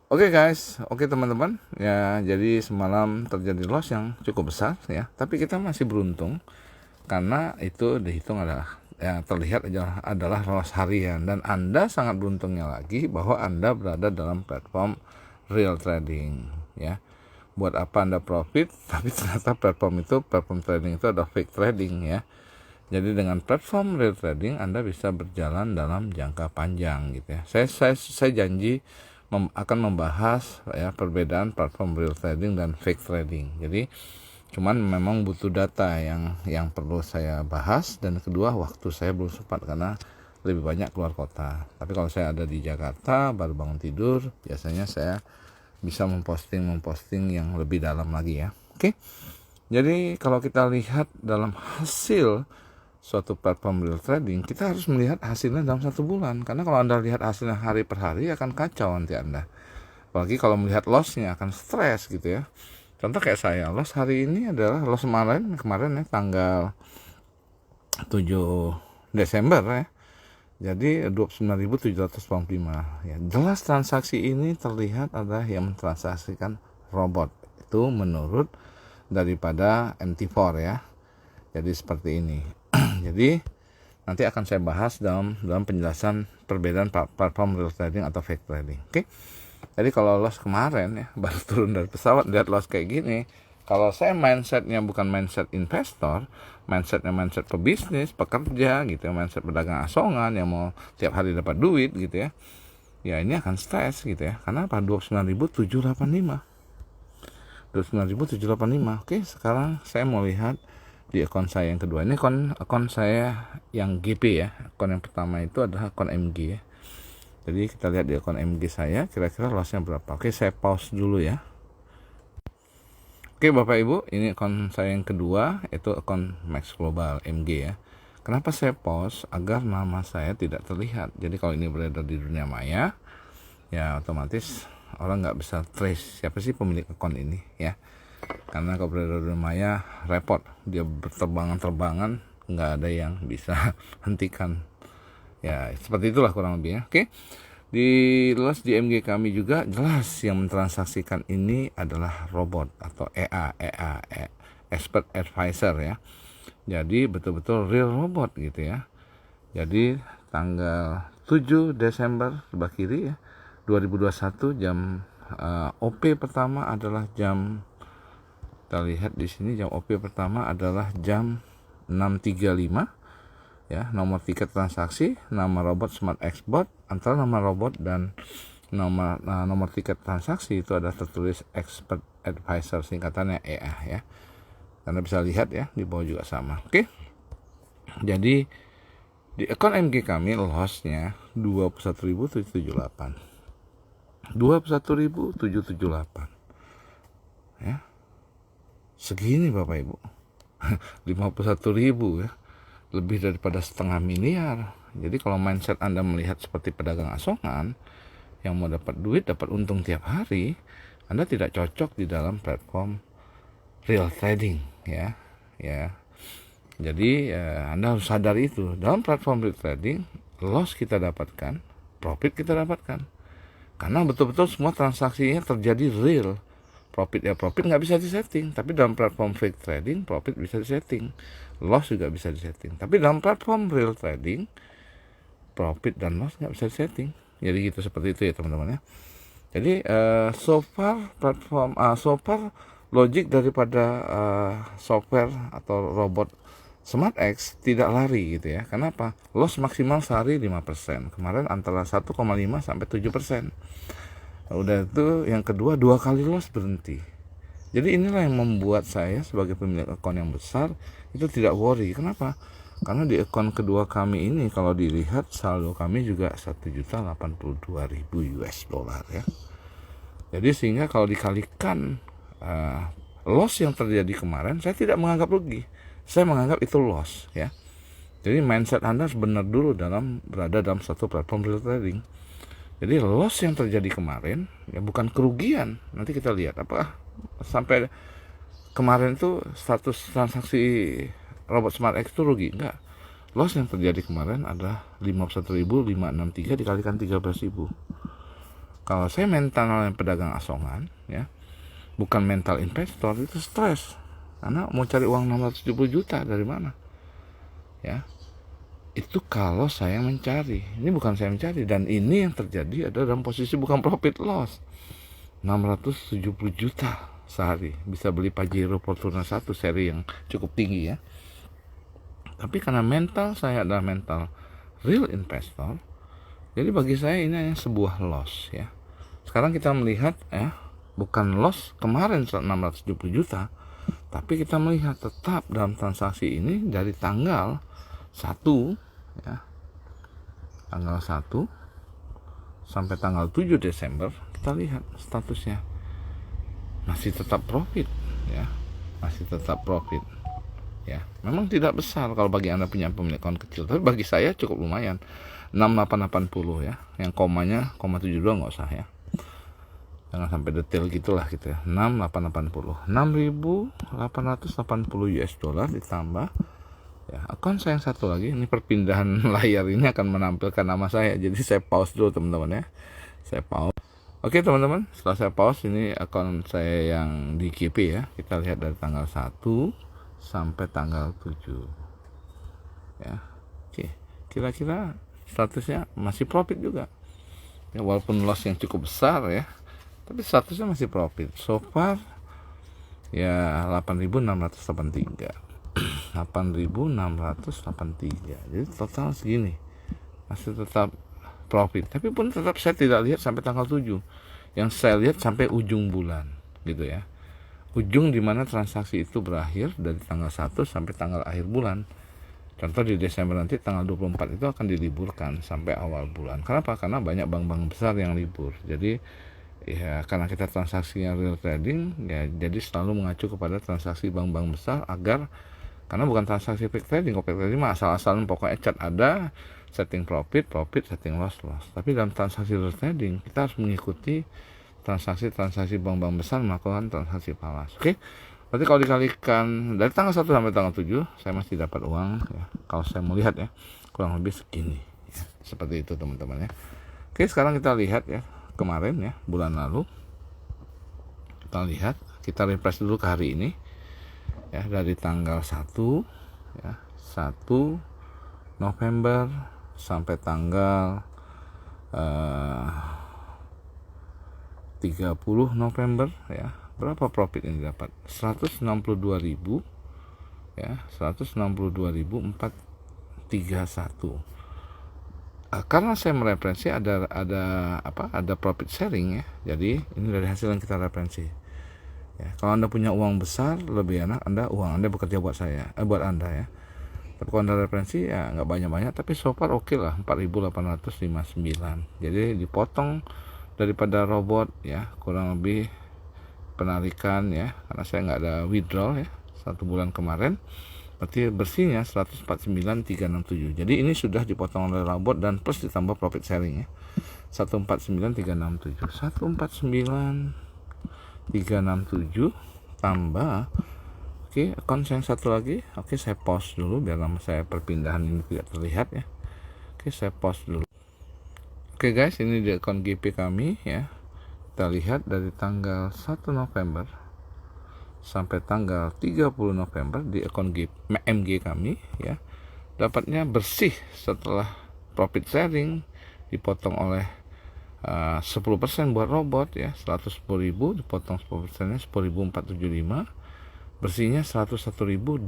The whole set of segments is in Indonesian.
Oke guys, oke teman-teman, ya jadi semalam terjadi loss yang cukup besar ya, tapi kita masih beruntung karena itu dihitung adalah terlihat adalah loss harian, dan Anda sangat beruntungnya lagi bahwa Anda berada dalam platform real trading ya. Buat apa Anda profit tapi ternyata platform trading itu ada fake trading ya. Jadi dengan platform real trading Anda bisa berjalan dalam jangka panjang gitu ya. Saya janji akan membahas ya perbedaan platform real trading dan fake trading. Jadi cuman memang butuh data yang perlu saya bahas, dan kedua waktu saya belum sempat karena lebih banyak keluar kota. Tapi kalau saya ada di Jakarta baru bangun tidur, biasanya saya bisa memposting yang lebih dalam lagi ya. Oke. Jadi kalau kita lihat dalam hasil suatu platform real trading, kita harus melihat hasilnya dalam 1 bulan. Karena kalau Anda lihat hasilnya hari per hari akan kacau nanti Anda. Apalagi kalau melihat lossnya akan stres gitu ya. Contoh kayak saya, loss hari ini adalah loss kemarin ya, tanggal 7 Desember ya. Jadi 29.785 ya. Jelas transaksi ini terlihat adalah yang mentransaksikan robot. Itu menurut daripada MT4 ya. Jadi seperti ini. Jadi nanti akan saya bahas dalam penjelasan perbedaan platform real trading atau fake trading. Oke. Jadi kalau loss kemarin ya, baru turun dari pesawat lihat loss kayak gini. Kalau saya mindsetnya bukan mindset investor, mindsetnya mindset pebisnis, pekerja gitu ya, mindset pedagang asongan yang mau tiap hari dapat duit gitu ya. Ya ini akan stres gitu ya. Karena apa? 29.785. 29.785. Oke, sekarang saya mau lihat di akun saya yang kedua. Ini akun saya yang GP ya. Akun yang pertama itu adalah akun MG ya. Jadi kita lihat di akun MG saya kira-kira lossnya berapa. Oke, saya pause dulu ya. Oke Bapak Ibu, ini akun saya yang kedua, itu akun Max Global MG ya. Kenapa saya pause? Agar nama saya tidak terlihat. Jadi kalau ini beredar di dunia maya, ya otomatis orang nggak bisa trace siapa sih pemilik akun ini ya. Karena kalau beredar di dunia maya repot, dia berterbangan nggak ada yang bisa hentikan ya. Seperti itulah kurang lebih ya. Oke, di luas di MG kami juga jelas yang mentransaksikan ini adalah robot atau EA, expert advisor ya. Jadi betul-betul real robot gitu ya. Jadi tanggal 7 Desember sebelah kiri ya 2021 jam OP pertama adalah jam, kita lihat di sini jam OP pertama adalah jam 6.35 ya. Nomor tiket transaksi, nama robot Smart Xbot, antara nama robot dan nomor tiket transaksi itu ada tertulis Expert Advisor, singkatannya EA ya. Anda bisa lihat ya di bawah juga sama. Oke. Jadi di akun MG kami lossnya 21.778. 21.778 ya. Segini Bapak Ibu. 51.000 ya. Lebih daripada setengah miliar. Jadi kalau mindset Anda melihat seperti pedagang asongan yang mau dapat duit, dapat untung tiap hari, Anda tidak cocok di dalam platform real trading ya. Jadi Anda harus sadar itu. Dalam platform real trading, loss kita dapatkan, profit kita dapatkan. Karena betul-betul semua transaksinya terjadi real. Profit nggak bisa disetting, tapi dalam platform fake trading profit bisa disetting, loss juga bisa disetting. Tapi dalam platform real trading profit dan loss nggak bisa disetting. Jadi gitu, seperti itu ya teman-teman ya. Jadi so far logic daripada software atau robot Smart X tidak lari gitu ya. Kenapa? Loss maksimal sehari 5%. Kemarin antara 1,5 sampai 7%. Udah itu yang kedua 2 kali loss berhenti. Jadi inilah yang membuat saya sebagai pemilik akun yang besar itu tidak worry. Kenapa? Karena di akun kedua kami ini kalau dilihat saldo kami juga 1.082.000 US dollar ya. Jadi sehingga kalau dikalikan loss yang terjadi kemarin, saya tidak menganggap rugi. Saya menganggap itu loss ya. Jadi mindset Anda harus benar dulu berada dalam satu platform real trading. Jadi loss yang terjadi kemarin ya bukan kerugian. Nanti kita lihat apakah sampai kemarin itu status transaksi robot Smart X itu rugi. Enggak. Loss yang terjadi kemarin adalah 51.563 dikalikan 13.000. Kalau saya mental yang pedagang asongan ya, bukan mental investor, itu stres. Karena mau cari uang 670 juta dari mana? Ya. Itu kalau saya mencari. Ini bukan saya mencari, dan ini yang terjadi adalah dalam posisi bukan profit loss. 670 juta sehari bisa beli Pajero Fortuna 1 seri yang cukup tinggi ya. Tapi karena mental saya adalah mental real investor, jadi bagi saya ini hanya sebuah loss ya. Sekarang kita melihat ya, bukan loss kemarin 670 juta, tapi kita melihat tetap dalam transaksi ini dari tanggal 1 ya, tanggal 1 sampai tanggal 7 Desember, kita lihat statusnya masih tetap profit ya, masih tetap profit ya. Memang tidak besar kalau bagi Anda punya pemilik akun kecil, tapi bagi saya cukup lumayan. 6880 ya, yang komanya 0,72 nggak usah ya, jangan sampai detail gitulah gitu ya. 6880, 6.880 US dollar ditambah ya. Akun saya yang satu lagi, ini perpindahan layar ini akan menampilkan nama saya, jadi saya pause dulu teman-teman ya, saya pause. Oke teman-teman, setelah saya pause, ini akun saya yang di GP ya. Kita lihat dari tanggal 1 sampai tanggal 7 ya. Oke, kira-kira statusnya masih profit juga ya, walaupun loss yang cukup besar ya, tapi statusnya masih profit. So far ya 8.683 8.683, jadi total segini, masih tetap profit. Tapi pun tetap saya tidak lihat sampai tanggal 7, yang saya lihat sampai ujung bulan gitu ya, ujung dimana transaksi itu berakhir dari tanggal 1 sampai tanggal akhir bulan. Contoh di Desember nanti tanggal 24 itu akan diliburkan sampai awal bulan. Kenapa? Karena banyak bank-bank besar yang libur. Jadi ya, karena kita transaksinya real trading ya, jadi selalu mengacu kepada transaksi bank-bank besar, agar karena bukan transaksi fake trading. Fake trading mah asal-asalan, pokoknya cat ada, setting profit, setting loss. Tapi dalam transaksi real trading kita harus mengikuti transaksi bank-bank besar melakukan transaksi falas. Oke. Berarti kalau dikalikan dari tanggal 1 sampai tanggal 7, saya masih dapat uang ya. Kalau saya melihat ya, kurang lebih segini ya. Seperti itu teman-teman ya. Oke, sekarang kita lihat ya, kemarin ya, bulan lalu. Kita lihat, kita refresh dulu ke hari ini ya, dari tanggal 1 ya, 1 November sampai tanggal 30 November ya. Berapa profit yang didapat? 162.000 ya, 162.431. Karena saya mereferensi ada profit sharing ya. Jadi ini dari hasil yang kita referensi. Ya, kalau Anda punya uang besar, lebih enak uang Anda bekerja buat saya, buat Anda ya. Tapi kalau Anda referensi ya nggak banyak-banyak, tapi so far oke lah, 4.859. Jadi dipotong daripada robot ya, kurang lebih penarikan ya, karena saya nggak ada withdrawal ya 1 bulan kemarin, berarti bersihnya 149.367. Jadi ini sudah dipotong oleh robot dan plus ditambah profit sharing ya, 149.367, 149.367 tambah. Oke, akun yang satu lagi. Oke, saya pause dulu biar nama saya perpindahan ini tidak terlihat ya. Oke, saya pause dulu. Oke guys, ini di akun GP kami ya. Kita lihat dari tanggal 1 November sampai tanggal 30 November di akun MG kami ya, dapatnya bersih setelah profit sharing dipotong oleh 10% buat robot ya, 110.000 dipotong 10%-nya 10.475, bersihnya 101.229,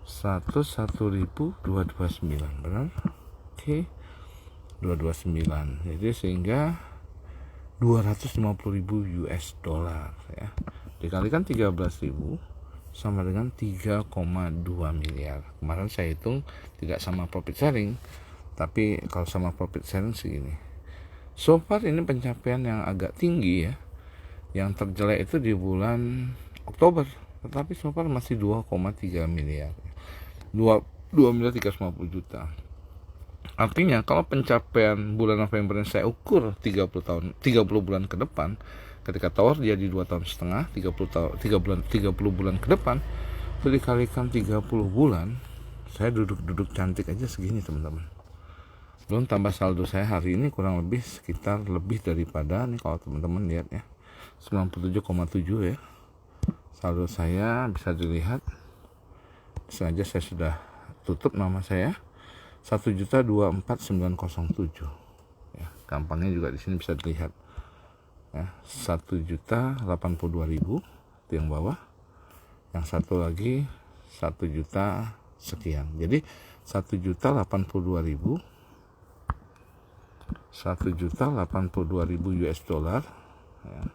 101.229 benar. Oke, 229. Jadi sehingga 250.000 US dollar ya, dikalikan 13.000 sama dengan 3,2 miliar. Kemarin saya hitung tidak sama profit sharing, tapi kalau sama profit sharing segini. So far ini pencapaian yang agak tinggi ya. Yang terjelek itu di bulan Oktober, tetapi so far masih 2,3 miliar. 2 miliar 350 juta. Artinya kalau pencapaian bulan November yang saya ukur 30 bulan ke depan, ketika tower dia di 2,5 tahun, 30 bulan ke depan, itu dikalikan 30 bulan, saya duduk cantik aja segini teman-teman. Belum tambah saldo saya hari ini kurang lebih sekitar lebih daripada nih kalau teman-teman lihat ya, 97,7 ya. Saldo saya bisa dilihat. Sengaja saya sudah tutup nama saya 1.024.907 ya. Gampangnya juga di sini bisa dilihat ya, 1.082.000 itu yang bawah, yang satu lagi 1 juta sekian. Jadi 1.082.000 US dollar ya.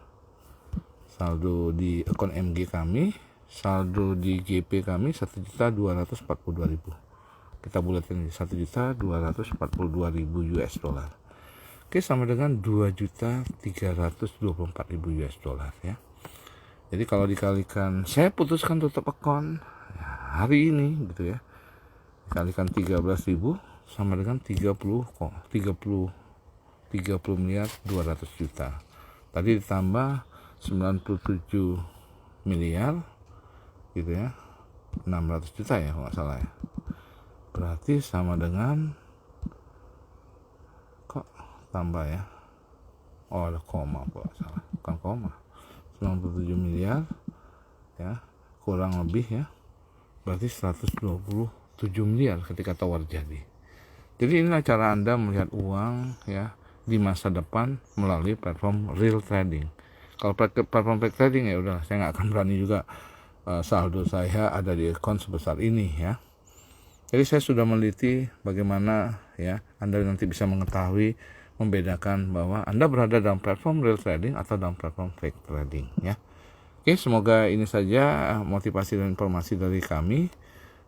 Saldo di akun MG kami, saldo di GP kami 1.242.000. Kita bulatin 1.242.000 US dollar. Oke, sama dengan 2.324.000 US dollar ya. Jadi kalau dikalikan, saya putuskan tutup akun ya, hari ini gitu ya, dikalikan 13.000 sama dengan 30 miliar 200 juta. Tadi ditambah 97 miliar gitu ya, 600 juta ya kalau nggak salah ya. Berarti sama dengan, kok tambah ya, oh ada koma kalau nggak salah, bukan koma, 97 miliar ya, kurang lebih ya, berarti 127 miliar ketika tawar jadi. Jadi inilah cara Anda melihat uang ya di masa depan melalui platform real trading. Kalau platform fake trading ya udah, saya nggak akan berani juga saldo saya ada di akun sebesar ini ya. Jadi saya sudah meneliti bagaimana ya Anda nanti bisa mengetahui, membedakan bahwa Anda berada dalam platform real trading atau dalam platform fake trading ya. Oke, semoga ini saja motivasi dan informasi dari kami,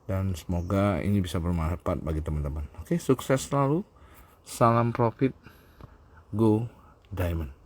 dan semoga ini bisa bermanfaat bagi teman-teman. Oke, sukses selalu. Salam profit. Go Diamond.